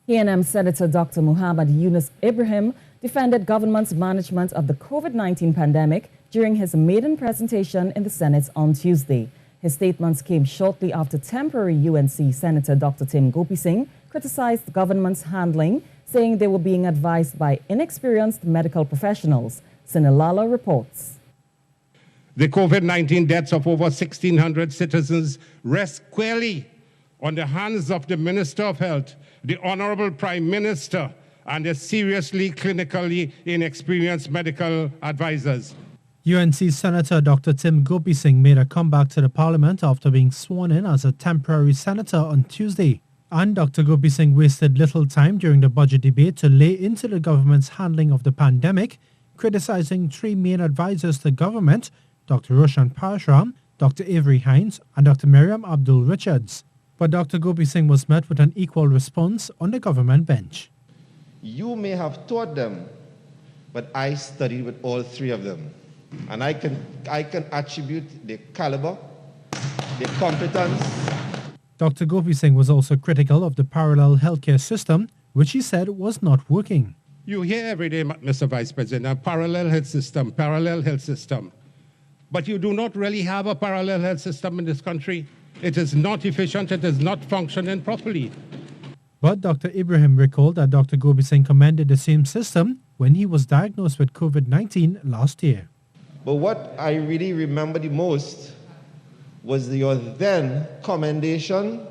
PNM Senator Dr. Muhammad Yunus Ibrahim defended government's management of the COVID-19 pandemic during his maiden presentation in the Senate on Tuesday. His statements came shortly after temporary UNC Senator Dr. Gopeesingh criticized the government's handling, saying they were being advised by inexperienced medical professionals. Sunil Lalla reports. The COVID-19 deaths of over 1,600 citizens rest squarely on the hands of the Minister of Health, the Honorable Prime Minister, and the seriously clinically inexperienced medical advisors. UNC Senator Dr. Gopeesingh made a comeback to the Parliament after being sworn in as a temporary senator on Tuesday. And Dr. Gopeesingh wasted little time during the budget debate to lay into the government's handling of the pandemic, criticizing three main advisors to the government, Dr. Roshan Parashram, Dr. Avery Hines, and Dr. Miriam Abdul Richards. But Dr. Gopeesingh was met with an equal response on the government bench. You may have taught them, but I studied with all three of them. And I can attribute the caliber, the competence. Dr. Gopeesingh was also critical of the parallel healthcare system, which he said was not working. You hear every day, Mr. Vice President, a parallel health system, parallel health system. But you do not really have a parallel health system in this country. It is not efficient, it is not functioning properly. But Dr. Ibrahim recalled that Dr. Gopeesingh commended the same system when he was diagnosed with COVID-19 last year. But what I really remember the most was your then commendation,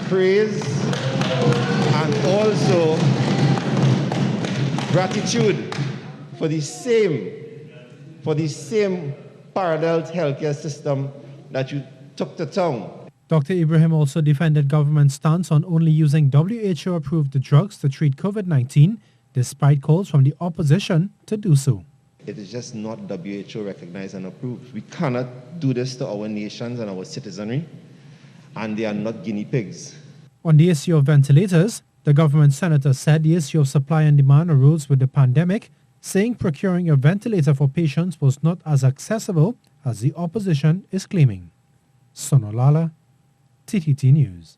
praise, and also gratitude for the same parallel healthcare system that you took to town. Dr. Ibrahim also defended government's stance on only using WHO-approved drugs to treat COVID-19, despite calls from the opposition to do so. It is just not WHO recognized and approved. We cannot do this to our nations and our citizenry, and they are not guinea pigs. On the issue of ventilators, the government senator said the issue of supply and demand arose with the pandemic, saying procuring a ventilator for patients was not as accessible as the opposition is claiming. Sunil Lalla, TTT News.